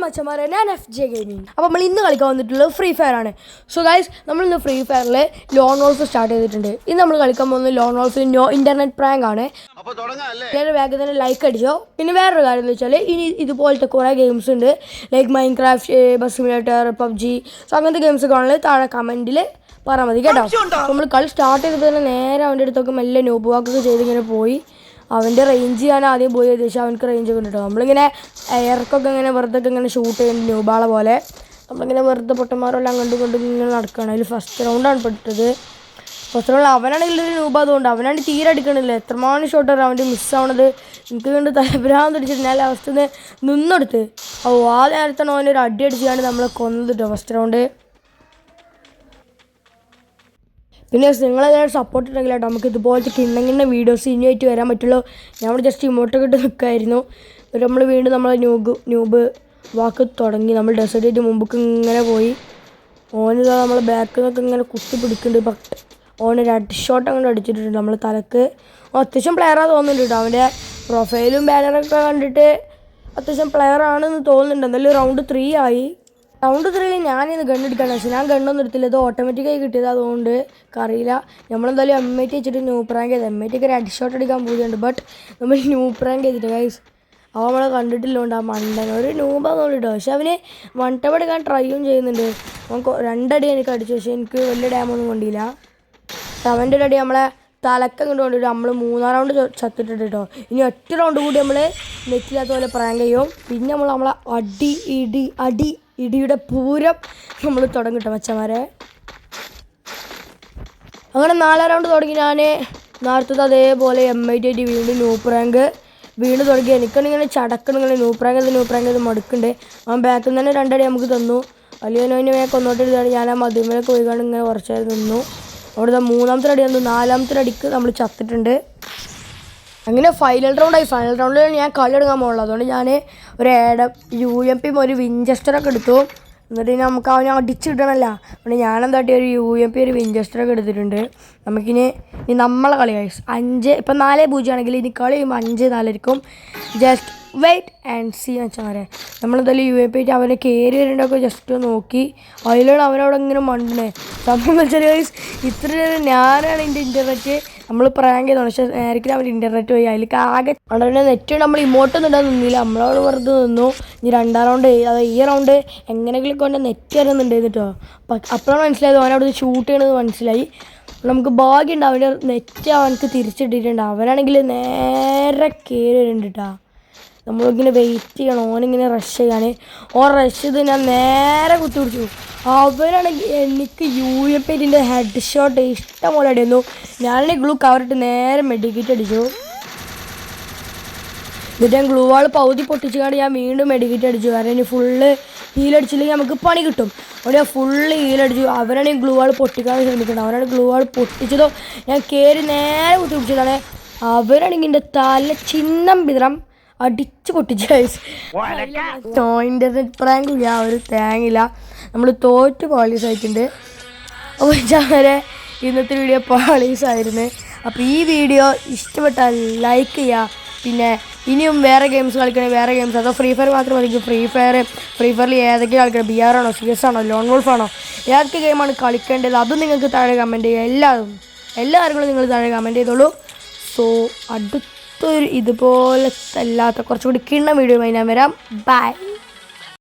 മച്ചന്മാരെ ഞാൻ FJ Gaming. അപ്പോൾ നമ്മൾ ഇന്ന് കളിക്കാൻ വന്നിട്ടുള്ളത് ഫ്രീ ഫയർ ആണ്. സോ ഗൈസ് നമ്മൾ ഇന്ന് ഫ്രീ ഫയറിൽ ലോൺ വോൾഫ് സ്റ്റാർട്ട് ചെയ്തിട്ടുണ്ട്. ഇന്ന് നമ്മൾ കളിക്കാൻ പോകുന്നത് ലോൺ വോൾഫിൽ നോ ഇന്റർനെറ്റ് പ്രാങ്ക് ആണ്. വേഗം തന്നെ ലൈക്ക് അടിച്ചോ. പിന്നെ വേറൊരു കാര്യം എന്ന് വെച്ചാൽ ഇനി ഇതുപോലത്തെ കുറേ ഗെയിംസ് ഉണ്ട്, like Minecraft, bus simulator, PUBG. So അങ്ങനത്തെ ഗെയിംസ് കാണുന്നത് താഴെ കമൻറ്റിൽ പറഞ്ഞാൽ മതി കേട്ടോ. നമ്മൾ കളി സ്റ്റാർട്ട് ചെയ്തപ്പോൾ തന്നെ നേരെ അവൻ്റെ അടുത്തൊക്കെ മെല്ലെ നോബ് വാക്കൊക്കെ ചെയ്തിങ്ങനെ പോയി. അവൻ്റെ റേഞ്ച് ഞാൻ ആദ്യം പോയി ഉദ്ദേശിച്ചു, അവനക്ക് റേഞ്ച് ഒക്കെ ഉണ്ട് കേട്ടോ. നമ്മളിങ്ങനെ എയർക്കൊക്കെ ഇങ്ങനെ വെറുതെ ഇങ്ങനെ ഷൂട്ട് ചെയ്യുന്നുണ്ട് ന്യൂബാളെ പോലെ. നമ്മളിങ്ങനെ വെറുതെ പൊട്ടന്മാരെല്ലാം അങ്ങോട്ടും ഇങ്ങോട്ടും ഇങ്ങനെ നടക്കുകയാണ്. അതിൽ ഫസ്റ്റ് റൗണ്ടാണ് പെട്ടത്. ഫസ്റ്റ് റൗണ്ട് അവനാണെങ്കിൽ ഒരു ന്യൂബ്, അതുകൊണ്ട് അവനാണെങ്കിൽ തീരെ അടിക്കണില്ല. എത്രമാനം ഷോട്ടാണ് അവൻ്റെ മിസ്സാവണത്. എനിക്ക് കണ്ട് തലഭ്രാന്ത് അടിച്ചിട്ട് ഞാൻ ലാസ്റ്റ് നിന്നെടുത്ത് ആ നേരത്താണ് അവനൊരു അടി അടിച്ചാണ് നമ്മളെ കൊന്നത് കേട്ടോ ഫസ്റ്റ് റൗണ്ട്. പിന്നെ നിങ്ങളെല്ലാവരും സപ്പോർട്ട് ഉണ്ടെങ്കിൽ കേട്ടോ നമുക്ക് ഇതുപോലത്തെ കിണ്ണ വീഡിയോസ് ഇനിയായിട്ട് വരാൻ പറ്റുള്ളൂ. ഞാൻ ജസ്റ്റ് ഇമോട്ടൊക്കെ ഇട്ട് നിൽക്കുമായിരുന്നു. എന്നിട്ട് നമ്മൾ വീണ്ടും നമ്മളെ ന്യൂബ് വാക്ക് തുടങ്ങി. നമ്മൾ ഡെസേർട്ട് മുമ്പൊക്കെ ഇങ്ങനെ പോയി. ഓനിതാ നമ്മൾ ബാക്കിൽ നിന്നൊക്കെ ഇങ്ങനെ കുത്തി പിടിക്കുന്നുണ്ട്. ബട്ട് ഓനൊരു ഹെഡ് ഷോട്ട് അങ്ങോട്ട് അടിച്ചിട്ടുണ്ട് നമ്മൾ തലക്ക്. അത്യാവശ്യം പ്ലെയറാണ് തോന്നുന്നുണ്ട് കേട്ടോ. അവൻ്റെ പ്രൊഫൈലും ബാനറൊക്കെ കണ്ടിട്ട് അത്യാവശ്യം പ്ലെയറാണെന്ന് തോന്നുന്നുണ്ട്. എന്തായാലും റൗണ്ട് 3 ആയി. റൗണ്ട് 3 ഞാനിന്ന് ഗണ്ണെടുക്കാൻ വെച്ചാൽ ഞാൻ ഗണ്ണൊന്നും എടുത്തില്ല. ഇത് ഓട്ടോമാറ്റിക്കായി കിട്ടിയത്, അതുകൊണ്ട് അറിയില്ല. നമ്മളെന്തായാലും M80 വെച്ചിട്ട് ന്യൂ പ്രാങ്ക് ചെയ്ത് M80 ഒരു ഹെഡ് ഷോട്ട് അടിക്കാൻ പോവുകയുണ്ട്. ബട്ട് നമ്മൾ ന്യൂ പ്രാങ്ക് ചെയ്തിട്ട് ഗൈസ് അവൻ നമ്മളെ കണ്ടിട്ടില്ലോണ്ട് ആ മണ്ടൻ ഒരു ന്യൂബാന്ന് കേട്ടോ. പക്ഷെ അവന് വൺ ടൈം എടുക്കാൻ ട്രൈയും ചെയ്യുന്നുണ്ട്. അവൻ 2 അടി എനിക്ക് അടിച്ചു, പക്ഷേ എനിക്ക് വലിയ ഡാമൊന്നും കൊണ്ടില്ല. അവൻ്റെ ഒരു അടി നമ്മളെ തലക്കം കൊണ്ടുകൊണ്ടിട്ട് നമ്മൾ 3-ാം റൗണ്ട് ചത്തിട്ടുണ്ട് കേട്ടോ. ഇനി ഒറ്റ റൗണ്ട് കൂടി നമ്മൾ നെറ്റില്ലാത്ത പോലെ പ്രാങ്ക് ചെയ്യും. പിന്നെ നമ്മളെ ഇടിയുടെ പൂരം നമ്മൾ തുടങ്ങും കേട്ടോ മച്ചന്മാരെ. അങ്ങനെ 4-ാം റൗണ്ട് തുടങ്ങി. ഞാൻ നേരത്തെ അതേപോലെ M80 വീണ്ടും ന്യൂ പ്രാങ്ക് വീണ്ടും തുടങ്ങി. എനിക്കാണിങ്ങനെ ചടക്കണിങ്ങനെ ന്യൂ പ്രാങ്ക് ഇത് മടുക്കുന്നുണ്ട്. അവൻ ബാക്കിൽ നിന്ന് തന്നെ 2 അടി നമുക്ക് തന്നു. അല്ലെങ്കിൽ അവന് വേഗം കൊന്നോട്ടിരുന്നാണ്. ഞാൻ ആ മതിമേലൊക്കെ പോയിക്കാണ്ട് ഇങ്ങനെ കുറച്ച് നേരം നിന്നു. അവിടെ 3-ാമത്തെ അടി തന്നു. 4-ാമത്തെ അടിക്ക് നമ്മൾ ചത്തിട്ടുണ്ട്. അങ്ങനെ ഫൈനൽ റൗണ്ടായി. ഫൈനൽ റൗണ്ടിൽ ഞാൻ കളി എടുക്കാൻ പോകുള്ളൂ. അതുകൊണ്ട് ഞാൻ ഒരു UMP ഒരു വിഞ്ചസ്റ്ററൊക്കെ എടുത്തു. എന്നിട്ട് നമുക്ക് അവനെ അടിച്ചിടണമല്ല. അതുകൊണ്ട് ഞാനെന്താട്ടി ഒരു UMP ഒരു വിഞ്ചസ്റ്ററൊക്കെ എടുത്തിട്ടുണ്ട്. നമുക്കിനി നമ്മളെ കളി കഴിച്ചു 5 ഇപ്പം 4-0 ആണെങ്കിൽ ഇനി കളി ചെയ്യുമ്പോൾ 5-4 ആയിരിക്കും. ജസ്റ്റ് വെയിറ്റ് ആൻഡ് സീ വെച്ചാൽ നമ്മളെന്തായാലും UMP ആയിട്ട് അവനെ കയറി വരേണ്ടതൊക്കെ ജസ്റ്റ് നോക്കി. അതിലാണ് അവനവിടെ ഇങ്ങനെ മണ്ടണേ. സംഭവം വെച്ചാൽ ഇത്ര ഞാനാണ് എൻ്റെ ഇൻ്റർനെറ്റ് നമ്മൾ പ്രാങ്ക് ചെയ്തതാണ്. പക്ഷേ നേരത്തെ അവർ ഇൻ്റർനെറ്റ് പോയി അതിലേക്ക് ആകെ അവിടെ നെറ്റ് നമ്മൾ ഇമോട്ടൊന്നും ഇടാൻ നിന്നില്ല. നമ്മളവിടെ വെറുതെ നിന്നു. ഇനി 2-ാം റൗണ്ട് അതായത് ഈ റൗണ്ട് എങ്ങനെയെങ്കിലും കൊണ്ട് നെറ്റ് വരുന്നുണ്ടായിരുന്നു കേട്ടോ. അപ്പോഴാണ് മനസ്സിലായത് അവനവിടെ ഷൂട്ട് ചെയ്യണമെന്ന് മനസ്സിലായി. നമുക്ക് ഭാഗ്യമുണ്ട് അവൻ്റെ നെറ്റ് അവനക്ക് തിരിച്ചിട്ടിട്ടുണ്ട്. അവനാണെങ്കിൽ നേരെ കയറി വരുന്നുണ്ട് കേട്ടോ. നമ്മളിങ്ങനെ വെയിറ്റ് ചെയ്യണം ഓനിങ്ങനെ റഷ് ചെയ്യാൻ. റഷ് ചെയ്ത് ഞാൻ നേരെ കുത്തി പിടിച്ചു. അവനാണെങ്കിൽ എനിക്ക് UMP ഹെഡ് ഷോട്ട് ഇഷ്ടം പോലെ അടിയിരുന്നു. ഞാനാണെങ്കിൽ ഗ്ലൂ കവറിട്ട് നേരെ മെഡിക്കേറ്റ് അടിച്ചു. എന്നിട്ട് ഞാൻ ഗ്ലൂ വാൾ പകുതി പൊട്ടിച്ചുകൊണ്ട് ഞാൻ വീണ്ടും മെഡിക്കേറ്റ് അടിച്ചു. കാരണം ഇനി ഫുള്ള് ഹീലടിച്ചില്ലെങ്കിൽ നമുക്ക് പണി കിട്ടും. അവിടെ ഞാൻ ഫുള്ള് ഹീലടിച്ചു. അവനാണെങ്കിൽ ഗ്ലൂ വാൾ പൊട്ടിക്കാൻ ശ്രമിക്കണം. അവനാണ് ഗ്ലൂ വാൾ പൊട്ടിച്ചതോ ഞാൻ കയറി നേരെ കുത്തി പിടിച്ചതാണ്. അവനാണെങ്കിൽ എൻ്റെ തല ചിഹ്നം വിതരം അടിച്ച് പൊട്ടിച്ച് ഇൻ്റർനെറ്റ് പ്രാങ്ക് ഞാൻ ഒരു തേങ്ങില്ല. നമ്മൾ തോറ്റ് പാളീസ് ആയിട്ടുണ്ട്. അപ്പോൾ ചാരെ ഇന്നത്തെ വീഡിയോ പാളീസായിരുന്നു. അപ്പോൾ ഈ വീഡിയോ ഇഷ്ടപ്പെട്ടാൽ ലൈക്ക് ചെയ്യുക. പിന്നെ ഇനിയും വേറെ ഗെയിംസ് കളിക്കണമെങ്കിൽ വേറെ ഗെയിംസ്, അതോ ഫ്രീ ഫയർ മാത്രം മതി. ഫ്രീ ഫയറിൽ ഏതൊക്കെ കളിക്കണം, BR ആണോ, CS ആണോ, ലോൺ വോൾഫ് ആണോ, ഏതൊക്കെ ഗെയിമാണ് കളിക്കേണ്ടത് അതും നിങ്ങൾക്ക് താഴെ കമൻറ്റ് ചെയ്യുക. എല്ലാ കാര്യങ്ങളും നിങ്ങൾ താഴെ കമൻറ്റ് ചെയ്തോളൂ. സോ അടുത്തൊരു ഇതുപോലത്തെ അല്ലാത്ത കുറച്ചുകൂടി കിണ്ണ വീഡിയോ ഞാൻ വരാം. ബൈ.